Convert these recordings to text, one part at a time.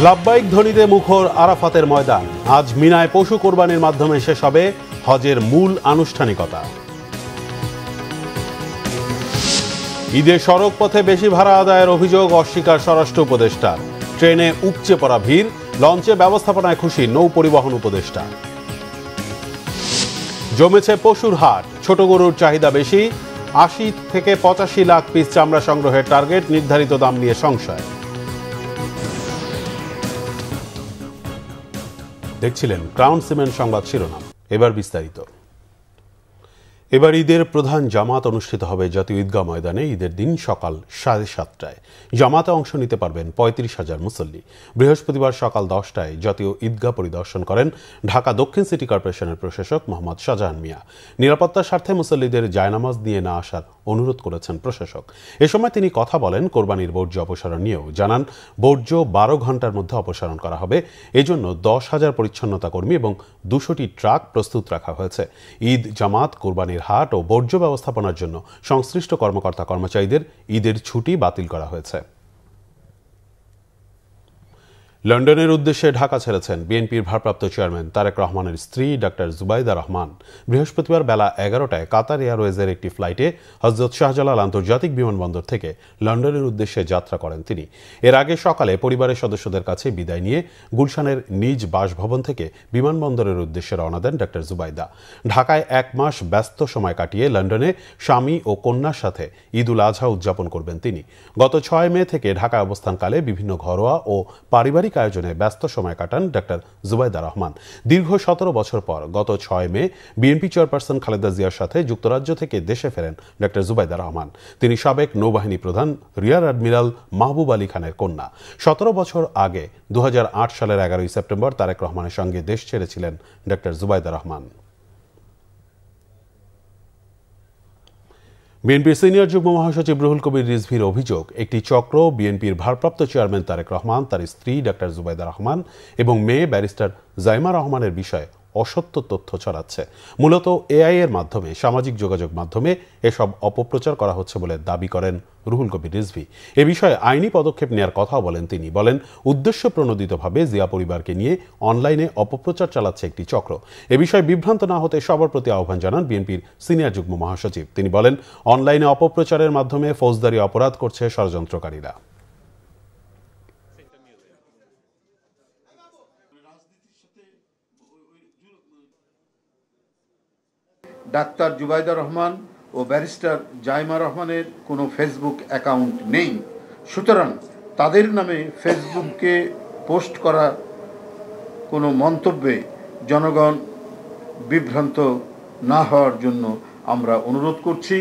লাব্বাইক ধ্বনিতে মুখর আরাফাতের ময়দান। আজ মিনায় পশু কোরবানির মাধ্যমে শেষ হবে হজের মূল আনুষ্ঠানিকতা। ঈদে সড়ক পথে বেশি ভাড়া আদায়ের অভিযোগ অস্বীকার স্বরাষ্ট্র উপদেষ্টার। ট্রেনে উপচে পড়া ভিড়, লঞ্চে ব্যবস্থাপনায় খুশি নৌ পরিবহন উপদেষ্টা। জমেছে পশুর হাট, ছোট গরুর চাহিদা বেশি। ৮০ থেকে ৮৫ লাখ পিস চামড়া সংগ্রহের টার্গেট, নির্ধারিত দাম নিয়ে সংশয়। দেখছিলেন ক্রাউন সিমেন্ট সংবাদ শিরোনাম, এবার বিস্তারিত। এবার ঈদের প্রধান জামাত অনুষ্ঠিত হবে জাতীয় ঈদগাহ ময়দানে। ঈদের দিন সকাল 7:30টায় জামাতে অংশ নিতে পারবেন ৩৫,০০০ মুসল্লি। বৃহস্পতিবার সকাল 10টায় জাতীয় ঈদগাহ পরিদর্শন করেন ঢাকা দক্ষিণ সিটি কর্পোরেশনের প্রশাসক মোহাম্মদ শাহজাহান মিয়া। নিরাপত্তার স্বার্থে মুসল্লিদের জায়নামাজ নিয়ে না আসার অনুরোধ করেছেন প্রশাসক। এ সময় তিনি কথা বলেন কোরবানির বর্জ্য অপসারণ নিয়েও। জানান, বর্জ্য ১২ ঘন্টার মধ্যে অপসারণ করা হবে। এজন্য 10,০০০ পরিচ্ছন্নতা কর্মী এবং ২০০টি ট্রাক প্রস্তুত রাখা হয়েছে। ঈদ জামাত, কোরবানির হাট ও বর্জ্য ব্যবস্থাপনার জন্য সংশ্লিষ্ট কর্মকর্তা কর্মচারীদের ঈদের ছুটি বাতিল করা হয়েছে। লন্ডনের উদ্দেশ্যে ঢাকা ছেড়েছেন বিএনপির ভারপ্রাপ্ত চেয়ারম্যান তারেক রহমানের স্ত্রী ডাক্তার জুবাইদা রহমান। বৃহস্পতিবার বেলা 11টায় কাতার এয়ারওয়েজের একটি ফ্লাইটে হযরত শাহজালাল আন্তর্জাতিক বিমানবন্দর থেকে লন্ডনের উদ্দেশ্যে যাত্রা করেন তিনি। এর আগে সকালে পরিবারের সদস্যদের কাছে বিদায় নিয়ে গুলশানের নিজ বাসভবন থেকে বিমানবন্দরের উদ্দেশ্যে রওনা দেন ডাক্তার জুবাইদা। ঢাকায় 1 মাস ব্যস্ত সময় কাটিয়ে লন্ডনে স্বামী ও কন্যার সাথে ঈদ উল আজহা উদযাপন করবেন তিনি। গত 6 মে থেকে ঢাকায় অবস্থানকালে বিভিন্ন ঘরোয়া ও পারিবারিক আয়োজনে ব্যস্ত সময় কাটান ডাক্তার জুবাইদা রহমান। দীর্ঘ 17 বছর পর গত 6 মে বিএনপি চেয়ারপারসন খালেদা জিয়ার সাথে যুক্তরাজ্য থেকে দেশে ফেরেন ডাক্তার জুবাইদা রহমান। তিনি সাবেক নৌবাহিনী প্রধান রিয়ার অ্যাডমিরাল মাহবুব আলী খানের কন্যা। 17 বছর আগে 2008 সালের 11ই সেপ্টেম্বর তারেক রহমানের সঙ্গে দেশ ছেড়েছিলেন ডাক্তার জুবাইদা রহমান। বিএনপির সিনিয়র যুগ্ম মহাসচিব রুহুল কবির রিজভীর অভিযোগ, একটি চক্র বিএনপির ভারপ্রাপ্ত চেয়ারম্যান তারেক রহমান, তার স্ত্রী ডাক্তার জুবাইদা রহমান এবং মেয়ে ব্যারিস্টার জাইমা রহমানের বিষয়ে অসত্য তথ্য ছড়াচ্ছে। মূলত এআই এর মাধ্যমে, সামাজিক যোগাযোগ মাধ্যমে এসব অপপ্রচার করা হচ্ছে বলে দাবি করেন রুহুল কবির রিজভী। এ বিষয়ে আইনি পদক্ষেপ নেওয়ার কথাও বলেন তিনি। বলেন, উদ্দেশ্য প্রণোদিতভাবে জিয়া পরিবারকে নিয়ে অনলাইনে অপপ্রচার চালাচ্ছে একটি চক্র। এ বিষয়ে বিভ্রান্ত না হতে সবার প্রতি আহ্বান জানান বিএনপির সিনিয়র যুগ্ম মহাসচিব। তিনি বলেন, অনলাইনে অপপ্রচারের মাধ্যমে ফৌজদারি অপরাধ করছে ষড়যন্ত্রকারীরা। ডাক্তার জুবাইদা রহমান ও ব্যারিস্টার জাইমা রহমানের কোনো ফেসবুক অ্যাকাউন্ট নেই। সুতরাং তাদের নামে ফেসবুকে পোস্ট করা কোনো মন্তব্যে জনগণ বিভ্রান্ত না হওয়ার জন্য আমরা অনুরোধ করছি।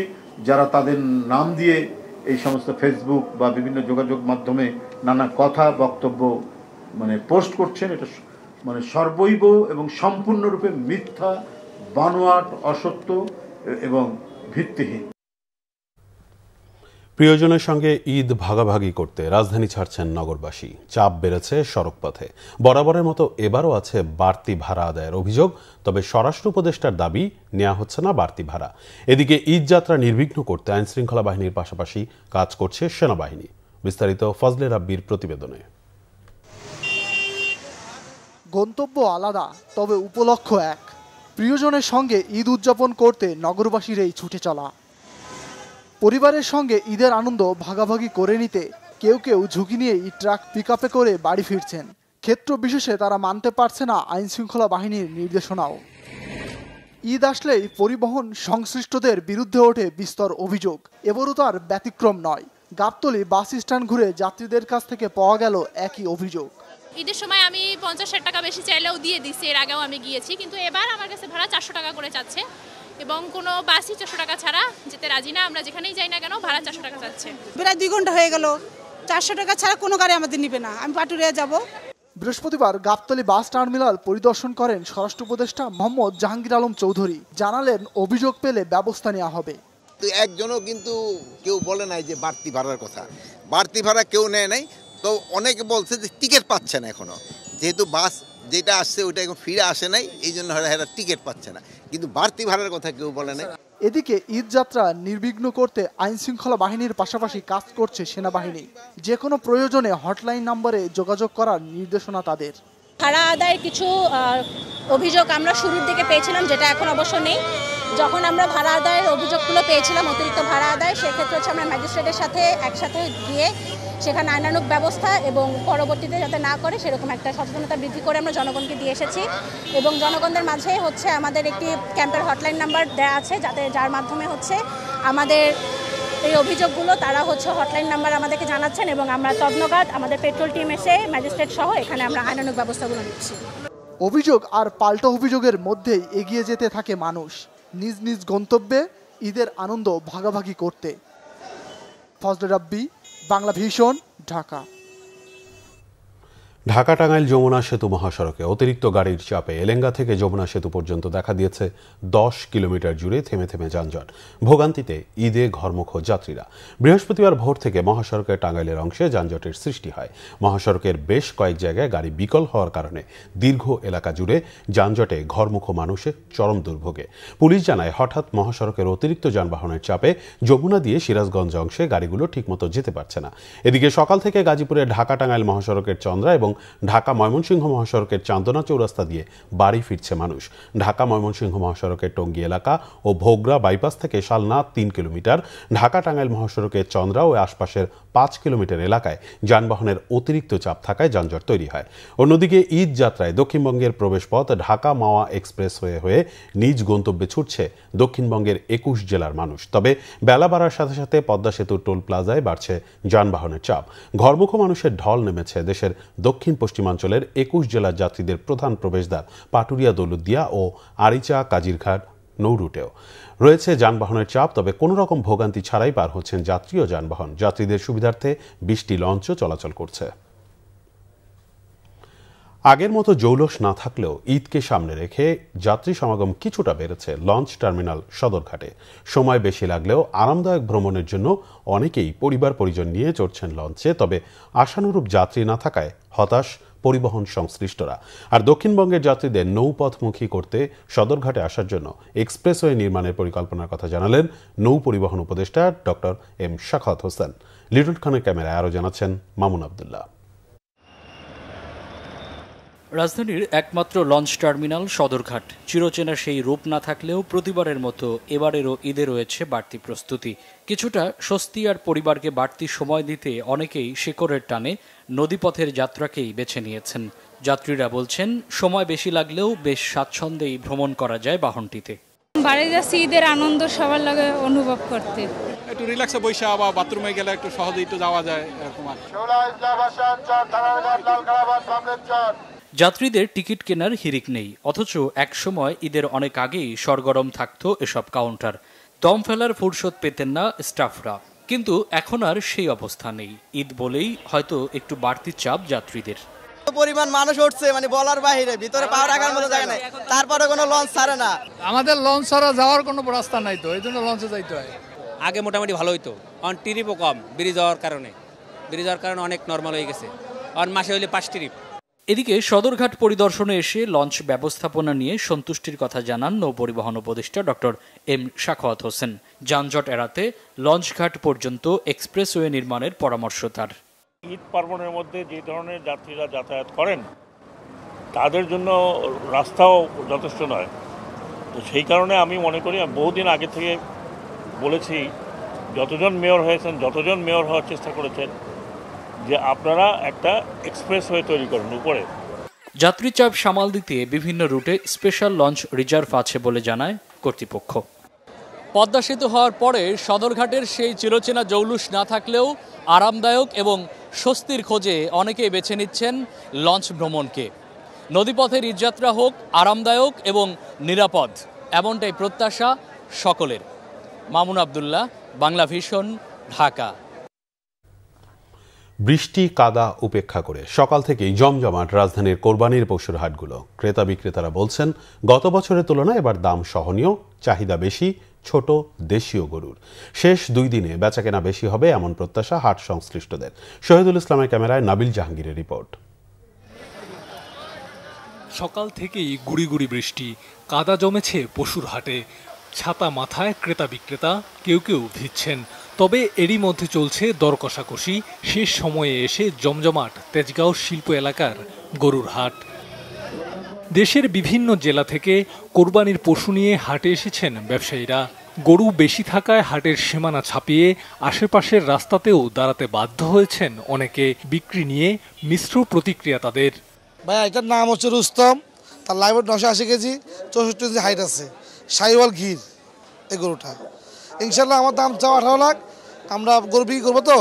যারা তাদের নাম দিয়ে এই সমস্ত ফেসবুক বা বিভিন্ন যোগাযোগ মাধ্যমে নানা কথা বক্তব্য পোস্ট করছেন, এটা সর্বৈব এবং সম্পূর্ণরূপে মিথ্যা, বানোয়াট, অসত্য এবং ভিত্তিহীন। প্রিয়জনের সঙ্গে ঈদ ভাগাভাগি করতে রাজধানী ছাড়ছেন নগরবাসী। চাপ বেড়েছে সড়কপথে। বরাবরের মতো এবারও আছে বাড়তি ভাড়া আদায়ের অভিযোগ। তবে স্বরাষ্ট্র উপদেষ্টার দাবি, নেওয়া হচ্ছে না বাড়তি ভাড়া। এদিকে ঈদ যাত্রা নির্বিঘ্ন করতে আইনশৃঙ্খলা বাহিনীর পাশাপাশি কাজ করছে সেনাবাহিনী। বিস্তারিত ফজলে রাব্বির প্রতিবেদনে। গন্তব্য আলাদা, তবে উপলক্ষ এক। প্রিয়জনের সঙ্গে ঈদ উদযাপন করতে নগরবাসীর এই ছুটে চলা। পরিবারের সঙ্গে ঈদের আনন্দ ভাগাভাগি করে নিতে কেউ কেউ ঝুঁকি নিয়েই ট্রাক পিকআপে করে বাড়ি ফিরছেন। ক্ষেত্র বিশেষে তারা মানতে পারছে না আইনশৃঙ্খলা বাহিনীর নির্দেশনাও। ঈদ আসলেই পরিবহন সংশ্লিষ্টদের বিরুদ্ধে ওঠে বিস্তর অভিযোগ। এবারও তার ব্যতিক্রম নয়। গাবতলী বাস স্ট্যান্ড ঘুরে যাত্রীদের কাছ থেকে পাওয়া গেল একই অভিযোগ। ঈদের সময় আমি 50-60 টাকা বেশি চাইলেও দিয়ে দিচ্ছি, এর আগেও আমি গিয়েছি, কিন্তু এবার আমার কাছে ভাড়া 400 টাকা করে চাচ্ছে এবং কোনো বাসই 400 টাকা ছাড়া যেতে রাজি না। আমরা যেখানেই যাই না কেন ভাড়া 400 টাকা চাচ্ছে। প্রায় 2 ঘন্টা হয়ে গেল, 400 টাকা ছাড়া কোনো গাড়ি আমাদের নিবে না। আমি পাটুরিয়া যাব। বৃহস্পতিবার গাবতলী বাস টার্মিনাল পরিদর্শন করেন স্বরাষ্ট্র উপদেষ্টা মোহাম্মদ জাহাঙ্গীর আলম চৌধুরী। জানালেন, অভিযোগ পেলে ব্যবস্থা নেওয়া হবে। একজনও কিন্তু কেউ বলে নাই যে বাড়তি ভাড়ার কথা। বাড়তি ভাড়া কেউ নেয় নাই। তো অনেকে বলছে যে টিকিট পাচ্ছে না এখনো, যেহেতু বাস যেটা আসছে ওইটা এখন ফিরে আসে নাই, এই জন্য এরা টিকিট পাচ্ছে না, কিন্তু বাড়তি ভাড়ার কথা কেউ বলে নাই। এদিকে ঈদ যাত্রা নির্বিঘ্ন করতে আইনশৃঙ্খলা বাহিনীর পাশাপাশি কাজ করছে সেনাবাহিনী। যে কোনো প্রয়োজনে হটলাইন নম্বরে যোগাযোগ করার নির্দেশনা তাদের। ভাড়া আদায়ের কিছু অভিযোগ আমরা শুরুর দিকে পেয়েছিলাম, যেটা এখন অবশ্য নেই। যখন আমরা ভাড়া আদায়ের অভিযোগগুলো পেয়েছিলাম, অতিরিক্ত ভাড়া আদায়, সেক্ষেত্রে হচ্ছে আমরা ম্যাজিস্ট্রেটের সাথে একসাথে গিয়ে সেখানে আইনানুগ ব্যবস্থা এবং পরবর্তীতে যাতে না করে সেরকম একটা সচেতনতা বৃদ্ধি করে আমরা জনগণকে দিয়ে এসেছি। এবং জনগণদের মাঝে হচ্ছে আমাদের একটি ক্যাম্পের হটলাইন নাম্বার দেওয়া আছে, যার মাধ্যমে হচ্ছে আমাদের এই অভিযোগগুলো তারা হচ্ছে হটলাইন নাম্বার আমাদেরকে জানাচ্ছেন এবং আমরা তদনগাদ আমাদের পেট্রোল টিম এসে ম্যাজিস্ট্রেট সহ এখানে আমরা আইনানুগ ব্যবস্থাগুলো নিচ্ছি। অভিযোগ আর পাল্টা অভিযোগের মধ্যেই এগিয়ে যেতে থাকে মানুষ নিজ নিজ গন্তব্যে ঈদের আনন্দ ভাগাভাগি করতে। ফজলে রাব্বি, বাংলা ভিশন, ঢাকা। ঢাকা টাঙ্গাইল যমুনা সেতু মহাসড়কে অতিরিক্ত গাড়ির চাপে এলেঙ্গা থেকে যমুনা সেতু পর্যন্ত দেখা দিয়েছে 10 কিলোমিটার জুড়ে থেমে থেমে যানজট। ভোগান্তিতে ঈদে ঘরমুখ যাত্রীরা। বৃহস্পতিবার ভোর থেকে মহাসড়কের টাঙ্গাইলের অংশে যানজটের সৃষ্টি হয়। মহাসড়কের বেশ কয়েক জায়গায় গাড়ি বিকল হওয়ার কারণে দীর্ঘ এলাকা জুড়ে যানজটে ঘরমুখ মানুষের চরম দুর্ভোগে। পুলিশ জানায়, হঠাৎ মহাসড়কের অতিরিক্ত যানবাহনের চাপে যমুনা দিয়ে সিরাজগঞ্জ অংশে গাড়িগুলো ঠিকমতো যেতে পারছে না। এদিকে সকাল থেকে গাজীপুরের ঢাকা টাঙ্গাইল মহাসড়কের চন্দ্রা এবং ঢাকা ময়মনসিংহ মহাসড়কের চান্দনা চৌরাস্তা দিয়ে বাড়ি ফিরছে মানুষ। ঢাকা ময়মনসিংহ মহাসড়কের টঙ্গী এলাকা ও ভোগড়া বাইপাস থেকে শালনা 3 কিলোমিটার, ঢাকা টাঙ্গাইল মহাসড়কের চন্দ্রা ও আশপাশের 5 কিলোমিটার এলাকায় যানবাহনের অতিরিক্ত চাপ থাকায় যানজট তৈরি হয়। অন্যদিকে ঈদ যাত্রায় দক্ষিণবঙ্গের প্রবেশপথ ঢাকা মাওয়া এক্সপ্রেস হয়ে নিজ গন্তব্যে ছুটছে দক্ষিণবঙ্গের 21 জেলার মানুষ। তবে বেলা বাড়ার সাথে সাথে পদ্মা সেতুর টোল প্লাজায় বাড়ছে যানবাহনের চাপ। ঘরমুখ মানুষের ঢল নেমেছে দেশের দক্ষিণ পশ্চিমাঞ্চলের 21 জেলার যাত্রীদের প্রধান প্রবেশদ্বার পাটুরিয়া, দৌলতদিয়া ও আরিচা কাজিরঘাট নৌ রুটেও রয়েছে যানবাহনের চাপ। তবে কোনো রকম ভোগান্তি ছাড়াই পার হচ্ছেন যাত্রী ও যানবাহন। যাত্রীদের সুবিধার্থে 20টি লঞ্চও চলাচল করছে। আগের মতো জৌলস না থাকলেও ঈদকে সামনে রেখে যাত্রী সমাগম কিছুটা বেড়েছে লঞ্চ টার্মিনাল সদরঘাটে। সময় বেশি লাগলেও আরামদায়ক ভ্রমণের জন্য অনেকেই পরিবার পরিজন নিয়ে চড়ছেন লঞ্চে। তবে আশানুরূপ যাত্রী না থাকায় হতাশ পরিবহন সংশ্লিষ্টরা। আর দক্ষিণবঙ্গের যাত্রীদের নৌপথমুখী করতে সদরঘাটে আসার জন্য এক্সপ্রেসওয়ে নির্মাণের পরিকল্পনার কথা জানালেন নৌ পরিবহন উপদেষ্টা ডক্টর এম শাখাওয়াত হোসেন। লিটন খানের ক্যামেরায় আরও জানাচ্ছেন মামুন আবদুল্লাহ। রাজধানীর একমাত্র লঞ্চ টার্মিনাল সদরঘাট চিরচেনা সেই রূপ না থাকলেও প্রতিবারের মতো এবারেরও ঈদে রয়েছে বাড়তি প্রস্তুতি। কিছুটা স্বস্তি আর পরিবারকে বাড়তি সময় দিতে অনেকেই শিকড়ের টানে নদীপথের যাত্রাকেই বেছে নিয়েছেন। যাত্রীরা বলছেন, সময় বেশি লাগলেও বেশ স্বাচ্ছন্দ্যেই ভ্রমণ করা যায় বাহনটিতে। বাড়ি যাচ্ছি ঈদের আনন্দ সবার লাগে অনুভব করতে। একটু রিল্যাক্সে বসে আবার বাথরুমে গেলে একটু সহজে একটু যাওয়া যায় এরকম। যাত্রীদের টিকিট কেনার হিড়িক নেই, অথচ একসময় ঈদের অনেক আগেই সরগরম থাকতো এসব কাউন্টার। দম ফেলার ফুরসত পেতেন না স্টাফরা, কিন্তু এখন আর সেই অবস্থা নেই। ঈদ বলেই হয়তো একটু বাড়তি চাপ যাত্রীদের। পরিমাণ মানুষ উঠছে মানে বলার বাইরে, ভিতরে পা রাখার মতো জায়গা নাই, তারপরে কোনো লঞ্চ ছাড়ে না। আমাদের লঞ্চ ছাড়া যাওয়ার কোনো রাস্তা নাই, তো এই জন্য লঞ্চে যাইতে হয়। আগে মোটামুটি ভালো হইতো, অন ট্রিপও কম, ব্রিজ হওয়ার কারণে অনেক নর্মাল হয়ে গেছে। অন মাসে হইলে 5 ট্রিপ। এদিকে সদরঘাট পরিদর্শনে এসে লঞ্চ ব্যবস্থাপনা নিয়ে সন্তুষ্টির কথা জানান নৌ পরিবহন উপদেষ্টা ডক্টর এম শাখাওয়াত হোসেন। যানজট এড়াতে লঞ্চঘাট পর্যন্ত এক্সপ্রেসওয়ে নির্মাণের পরামর্শ তার। ঈদ পার্বণের মধ্যে যে ধরনের যাত্রীরা যাতায়াত করেন তাদের জন্য রাস্তাও যথেষ্ট নয়। তো সেই কারণে আমি মনে করি, বহুদিন আগে থেকে বলেছি, যতজন মেয়র হয়েছেন, যতজন মেয়র হওয়ার চেষ্টা করেছেন, যে আপনারা একটা এক্সপ্রেসওয়ে তৈরি করেন উপরে। যাত্রী চাপ সামাল দিতে বিভিন্ন রুটে স্পেশাল লঞ্চ রিজার্ভ আছে বলে জানায় কর্তৃপক্ষ। পদ্মা সেতু হওয়ার পরে সদরঘাটের সেই চিরচেনা জৌলুস না থাকলেও আরামদায়ক এবং স্বস্তির খোঁজে অনেকেই বেছে নিচ্ছেন লঞ্চ ভ্রমণকে। নদীপথের ঈদযাত্রা হোক আরামদায়ক এবং নিরাপদ, এমনটাই প্রত্যাশা সকলের। মামুন আবদুল্লাহ, বাংলা ভিশন, ঢাকা। বৃষ্টি কাদা উপেক্ষা করে সকাল থেকেই জমজমাট রাজধানীর কোরবানির পশুর হাটগুলো। ক্রেতা বিক্রেতারা বলছেন, গত বছরের তুলনায় এবার দাম সহনীয়, চাহিদা বেশি ছোট দেশীয় গরুর। শেষ 2 দিনে বেচাকেনা বেশি হবে এমন প্রত্যাশা হাট সংশ্লিষ্টদের। শহীদুল ইসলামের ক্যামেরায় নাবিল জাহাঙ্গীরের রিপোর্ট। সকাল থেকেই গুড়ি গুড়ি বৃষ্টি, কাদা জমেছে পশুর হাটে। ছাতা মাথায় ক্রেতা বিক্রেতা কেউ কেউ ভিড়ছেন। তবে এরই মধ্যে চলছে দর কষাকষি। শেষ সময়ে এসে জমজমাট তেজগাঁও শিল্প এলাকার গরুর হাট। দেশের বিভিন্ন জেলা থেকে কোরবানির পশু নিয়ে হাটে এসেছেন ব্যবসায়ীরা। গরু বেশি থাকায় হাটের সীমানা ছাপিয়ে আশেপাশের রাস্তাতেও দাঁড়াতে বাধ্য হয়েছেন অনেকে। বিক্রি নিয়ে মিশ্র প্রতিক্রিয়া তাদের। ভাই এটার নাম হচ্ছে রুস্তম, তার লাইভ 980 কেজি, 64 কেজি হাইট আছে, সাইওয়াল ঘির এই গরুটা। ইনশাল্লাহ আমার দাম চাও 18 লাখ। আমরা গরু বিক্রি করবো, তো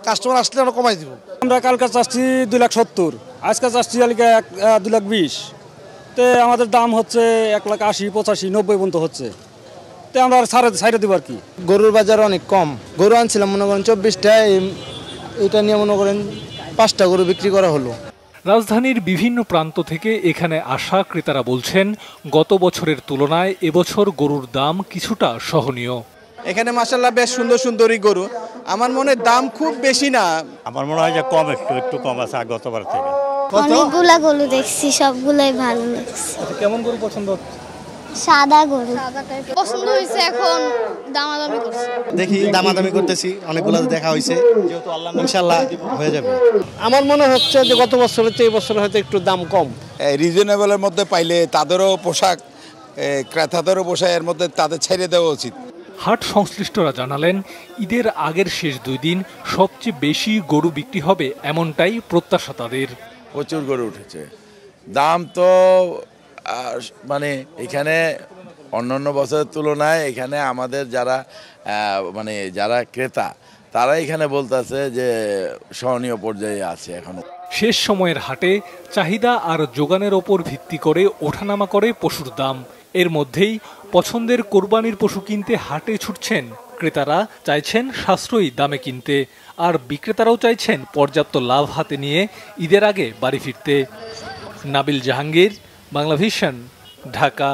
কাস্টমার আসলে আমরা কমাই দিব। আমরা কালকে চাচ্ছি 2,70,000, আজকে চাচ্ছি 2,20,000। তো আমাদের দাম হচ্ছে 1,80,000, 85,000, 90 পর্যন্ত হচ্ছে। তো আমরা ছাড়ে দিব আর কি। গরুর বাজার অনেক কম। গরু আনছিলাম মনে করেন 24টা, এটা নিয়ে মনে করেন 5টা গরু বিক্রি করা হলো। রাজধানীর বিভিন্ন প্রান্ত থেকে এখানে আসা ক্রেতারা বলছেন, গত বছরের তুলনায় এবছর গরুর দাম কিছুটা সহনীয়। এখানে মাশাআল্লাহ বেশ সুন্দর সুন্দরই গরু। আমার মনে দাম খুব বেশি না, আমার মনে হয় যে কম, একটু কম আছে গতবার থেকে। অনেকগুলা গরু দেখছি, সবগুলাই ভালো লাগছে। কেমন গরু পছন্দ? সাদা গরু পছন্দ হয়েছে, এখন দামাদামি করছি। দেখি দামাদামি করতেছি, অনেকগুলো দেখা হয়েছে, ইনশাআল্লাহ হয়ে যাবে। আমার মনে হচ্ছে যে গত বছরের চেয়ে এই বছর হয়তো একটু দাম কম। রিজনেবলের মধ্যে পাইলে তাদেরও পোশাক, ক্রেতাদেরও পোশাক এর মধ্যে তাদের ছেড়ে দেওয়া উচিত। হাট সংশ্লিষ্টরা জানালেন, ঈদের আগের শেষ 2 দিন সবচেয়ে বেশি গরু বিক্রি হবে এমনটাই প্রত্যাশা তাদের। প্রচুর গরু উঠেছে, দাম তো মানে এখানে অন্যান্য বছরের তুলনায় এখানে আমাদের যারা ক্রেতা তারা এখানে বলতেছে যে সহনীয় পর্যায়ে আছে এখনো। শেষ সময়ের হাটে চাহিদা আর যোগানের ওপর ভিত্তি করে ওঠানামা করে পশুর দাম। এর মধ্যেই পছন্দের কোরবানির পশু কিনতে হাটে ছুটছেন ক্রেতারা, চাইছেন সাশ্রয়ী দামে কিনতে, আর বিক্রেতারাও চাইছেন পর্যাপ্ত লাভ হাতে নিয়ে ঈদের আগে বাড়ি ফিরতে। নাবিল জাহাঙ্গীর, বাংলাভিশন, ঢাকা।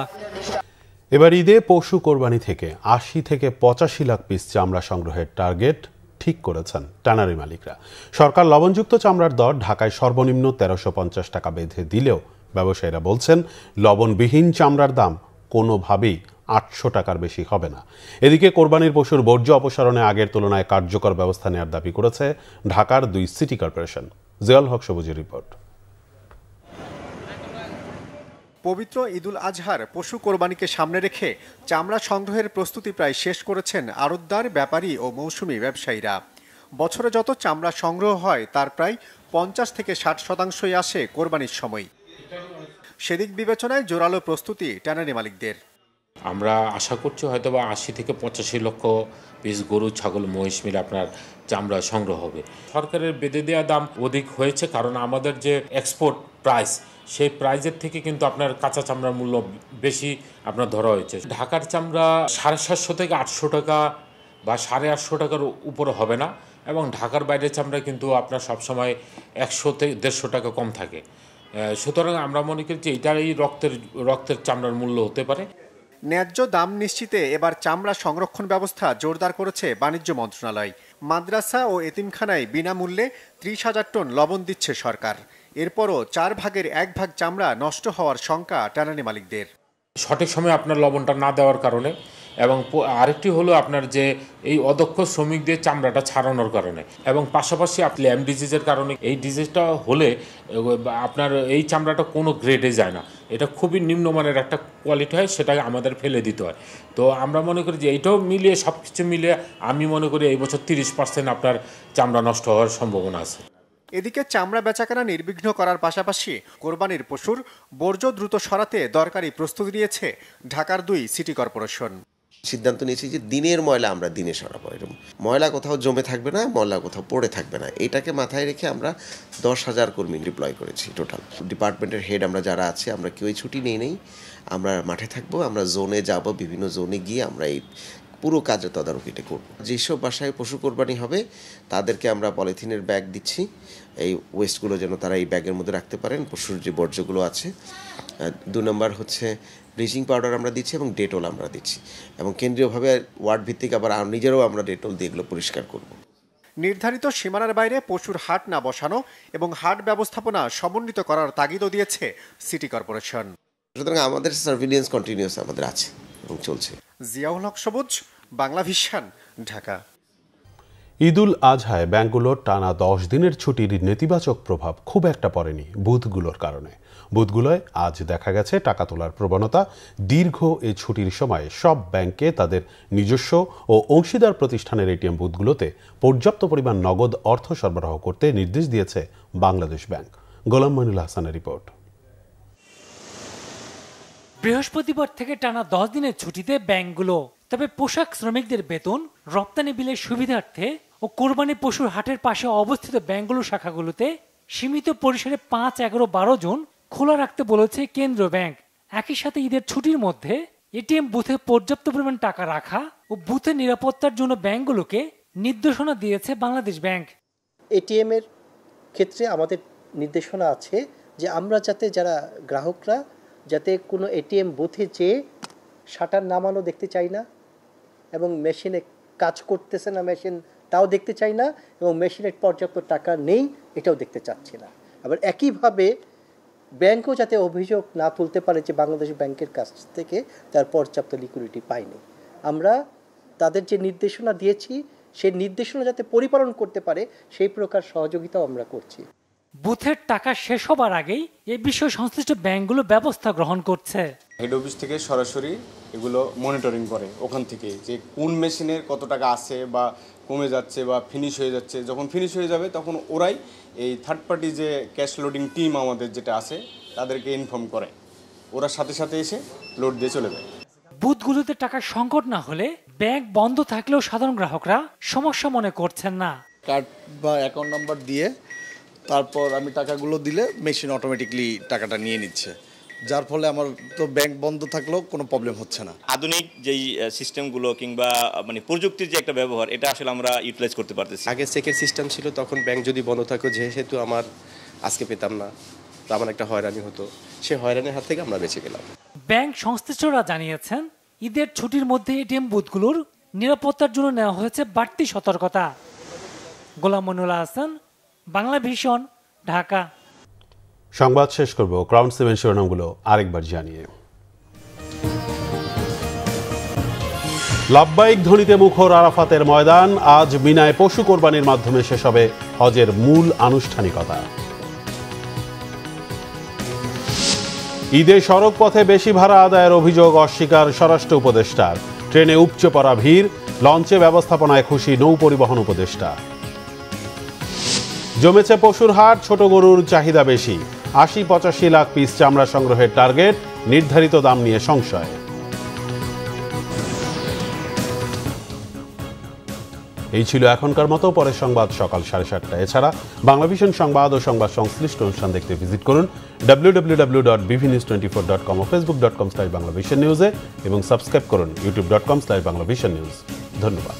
এবার ঈদে পশু কোরবানি থেকে 80 থেকে 85 লাখ পিস চামড়া সংগ্রহের টার্গেট ঠিক করেছেন ট্যানারি মালিকরা। সরকার লবণযুক্ত চামড়ার দর ঢাকায় সর্বনিম্ন 1350 টাকা বেঁধে দিলেও ব্যবসায়ীরা বলছেন, লবণবিহীন চামড়ার দাম কোনোভাবেই 800 টাকার বেশি হবে না। এদিকে কোরবানির পশুর বর্জ্য অপসারণে আগের তুলনায় কার্যকর ব্যবস্থা নেওয়ার দাবি করেছে ঢাকার 2 সিটি কর্পোরেশন। জিয়াউল হক সবুজের রিপোর্ট। পবিত্র ঈদুল আজহার পশু কোরবানিকে সামনে রেখে চামড়া সংগ্রহের প্রস্তুতি প্রায় শেষ করেছেন আড়তদার, ব্যাপারী ও মৌসুমি ব্যবসায়ীরা। বছরে যত চামড়া সংগ্রহ হয় তার প্রায় 50 থেকে 60% আসে কোরবানির সময়। সেদিক বিবেচনায় জোরালো প্রস্তুতি ট্যানারি মালিকদের। আমরা আশা করছি হয়তো বা 80 থেকে 85 লক্ষ পিস গরু, ছাগল, মহিষ মিলে আপনার চামড়া সংগ্রহ হবে। সরকারের বেঁধে দেওয়া দাম অধিক হয়েছে, কারণ আমাদের যে এক্সপোর্ট প্রাইস, সেই প্রাইজের থেকে কিন্তু আপনার কাঁচা চামড়ার মূল্য বেশি আপনার ধরা হয়েছে। ঢাকার চামড়া 750 থেকে 800 টাকা বা 850 টাকার উপরে হবে না, এবং ঢাকার বাইরের চামড়া কিন্তু আপনার সবসময় 100 থেকে 150 টাকা কম থাকে। সুতরাং আমরা মনে করি যে এটাই রক্তের চামড়ার মূল্য হতে পারে। ন্যায্য দাম নিশ্চিতে এবার চামড়া সংরক্ষণ ব্যবস্থা জোরদার করেছে বাণিজ্য মন্ত্রণালয়। মাদ্রাসা ও এতিমখানায় বিনামূল্যে 30,000 টন লবণ দিচ্ছে সরকার। এরপরও 4 ভাগের 1 ভাগ চামড়া নষ্ট হওয়ার শঙ্কা ট্যানারি মালিকদের। সঠিক সময়ে আপনার লবণটা না দেওয়ার কারণে, এবং আরেকটি হলো আপনার যে এই অদক্ষ শ্রমিকদের চামড়াটা ছাড়ানোর কারণে, এবং পাশাপাশি ল্যাম্প ডিজিজের কারণে। এই ডিজিজটা হলে আপনার এই চামড়াটা কোনো গ্রেডে যায় না, এটা খুবই নিম্নমানের একটা কোয়ালিটি হয়, সেটাকে আমাদের ফেলে দিতে হয়। তো আমরা মনে করি যে এইটাও মিলিয়ে, সব কিছু মিলিয়ে আমি মনে করি এই বছর 30% আপনার চামড়া নষ্ট হওয়ার সম্ভাবনা আছে। এদিকে চামড়া বেচাকেনা নির্বিঘ্ন করার পাশাপাশি কোরবানির পশুর বর্জ্য দ্রুত সরাতে দরকারি প্রস্তুতি নিয়েছে ঢাকার 2 সিটি কর্পোরেশন। সিদ্ধান্ত নিয়েছি যে দিনের ময়লা আমরা দিনে সরাবো। এরকম ময়লা কোথাও জমে থাকবে না, ময়লা কোথাও পড়ে থাকবে না, এটাকে মাথায় রেখে আমরা 10,000 কর্মী ডিপ্লয় করেছি। টোটাল ডিপার্টমেন্টের হেড আমরা যারা আছে, আমরা কেউই ছুটি নেই, আমরা মাঠে থাকবো, আমরা জোনে যাব, বিভিন্ন জোনে গিয়ে আমরা এই পুরো কাজের তদারকিটা করব। যেসব বাসায় পশু কোরবানি হবে তাদেরকে আমরা পলিথিনের ব্যাগ দিচ্ছি, এই ওয়েস্টগুলো যেন তারা এই ব্যাগের মধ্যে রাখতে পারেন, পশুর যে বর্জ্যগুলো আছে। 2 নম্বর হচ্ছে ব্লিচিং পাউডার আমরা দিচ্ছি এবং ডেটল আমরা দিচ্ছি, এবং কেন্দ্রীয়ভাবে ওয়ার্ড ভিত্তিক আবার নিজেরাও আমরা ডেটল দিয়ে এগুলো পরিষ্কার করব। নির্ধারিত সীমানার বাইরে পশুর হাট না বসানো এবং হাট ব্যবস্থাপনা সমন্বিত করার তাগিদও দিয়েছে সিটি কর্পোরেশন। সুতরাং আমাদের সার্ভিলিয়েন্স কন্টিনিউয়াস আমাদের আছে, এবং চলছে। জিয়াউল হক সবুজ, বাংলা ভিশন, ঢাকা। ঈদুল আজহায় ব্যাংকগুলোর টানা 10 দিনের ছুটির নেতিবাচক প্রভাব খুব একটা পড়েনি বুথগুলোর কারণে। বুথগুলোয় আজ দেখা গেছে টাকা তোলার প্রবণতা। দীর্ঘ এই ছুটির সময় সব ব্যাংকে তাদের নিজস্ব ও অংশীদার প্রতিষ্ঠানের এটিএম বুথগুলোতে পর্যাপ্ত পরিমাণ নগদ অর্থ সরবরাহ করতে নির্দেশ দিয়েছে বাংলাদেশ ব্যাংক। গোলাম মনিরুল হাসানের রিপোর্ট। বৃহস্পতিবার থেকে টানা 10 দিনের ছুটিতে ব্যাংকগুলো, তবে পোশাক শ্রমিকদের বেতন, রপ্তানি বিলের সুবিধার্থে ও কোরবানি পশুর হাটের পাশে অবস্থিত ব্যাংকগুলোর শাখাগুলোতে সীমিত পরিসরে 5, 11, 12 জন খোলা রাখতে বলেছে কেন্দ্রীয় ব্যাংক। একই সাথে ঈদের ছুটির মধ্যে এটিএম বুথে পর্যাপ্ত পরিমাণ টাকা রাখা ও বুথের নিরাপত্তার জন্য ব্যাংকগুলোকে নির্দেশনা দিয়েছে বাংলাদেশ ব্যাংক। এটিএম এর ক্ষেত্রে আমাদের নির্দেশনা আছে যে আমরা যাতে যারা গ্রাহকরা যাতে কোনো এটিএম বুথে যেয়ে শাটার নামানো দেখতে চাই না, এবং মেশিনে কাজ করতেছে না মেশিন তাও দেখতে চাই না, এবং মেশিনের পর্যাপ্ত টাকা নেই এটাও দেখতে চাচ্ছি না। আবার একইভাবে ব্যাংকও যাতে অভিযোগ না তুলতে পারে যে বাংলাদেশ ব্যাংকের কাছ থেকে তার পর্যাপ্ত লিকুইডিটি পায়নি। আমরা তাদের যে নির্দেশনা দিয়েছি সেই নির্দেশনা যাতে পরিপালন করতে পারে সেই প্রকার সহযোগিতাও আমরা করছি। বুথের টাকা শেষ হবার আগেই এই বিষয়ে সংশ্লিষ্ট ব্যাংকগুলো ব্যবস্থা গ্রহণ করছে। হেড অফিস থেকে সরাসরি এগুলো মনিটরিং করে, ওখান থেকে যে কোন মেশিনের কত টাকা আছে বা কমে যাচ্ছে বা ফিনিশ হয়ে যাচ্ছে। যখন ফিনিশ হয়ে যাবে তখন ওরাই এই থার্ড পার্টি যে ক্যাশ লোডিং টিম আমাদের যেটা আছে তাদেরকে ইনফর্ম করে, ওরা সাথে সাথে এসে লোড দিয়ে চলে যায়। বুথগুলোতে টাকার সংকট না হলে ব্যাংক বন্ধ থাকলেও সাধারণ গ্রাহকরা সমস্যা মনে করছেন না। কার্ড বা অ্যাকাউন্ট নাম্বার দিয়ে তারপর আমি টাকাগুলো দিলে মেশিন অটোমেটিকলি টাকাটা নিয়ে নিচ্ছে, যার ফলে আমার তো ব্যাংক বন্ধ থাকলেও কোনো প্রবলেম হচ্ছে না। আধুনিক যেই সিস্টেমগুলো কিংবা মানে প্রযুক্তির যে একটা ব্যবহার, এটা আসলে আমরা ইউটিলাইজ করতে পারতেছি। আগে চেকের সিস্টেম ছিল, তখন ব্যাংক যদি বন্ধ থাকতো যেহেতু আমার আজকে পেতাম না, তো আমার একটা হয়রানি হতো, সেই হয়রানির হাত থেকে আমরা বেঁচে গেলাম। ব্যাংক সংশ্লিষ্টরা জানিয়েছেন ঈদের ছুটির মধ্যে এটিএম বুথগুলোর নিরাপত্তার জন্য নেওয়া হয়েছে বাড়তি সতর্কতা। গোলাম মনিরুল হাসান, বাংলা ভিশন, ঢাকা। সংবাদ শেষ করব ক্রাউন 7 শিরোনামগুলো আরেকবার জানিয়ে। লাব্বাইক ধ্বনিতে মুখর আরাফাতের ময়দান। আজ মিনায় পশু কোরবানির মাধ্যমে শেষ হবে হজের মূল আনুষ্ঠানিকতা। ঈদে সড়ক পথে বেশি ভাড়া আদায়ের অভিযোগ অস্বীকার স্বরাষ্ট্র উপদেষ্টার। ট্রেনে উপচে পড়া ভিড়, লঞ্চে ব্যবস্থাপনায় খুশি নৌ পরিবহন উপদেষ্টা। জমেছে পশুর হাট, ছোট গরুর চাহিদা বেশি। ৮০-৮৫ লাখ পিস চামড়া সংগ্রহের টার্গেট, নির্ধারিত দাম নিয়ে সংশয়। এই ছিল এখনকার মতো। পরের সংবাদ সকাল 7:30টায়। এছাড়া বাংলাভিশন সংবাদ ও সংবাদ সংশ্লিষ্ট অনুষ্ঠান দেখতে ভিজিট করুন www.bvnews24.com ও facebook.com/banglavisionnews এবং সাবস্ক্রাইব করুন youtube.com/banglavisionnews। ধন্যবাদ।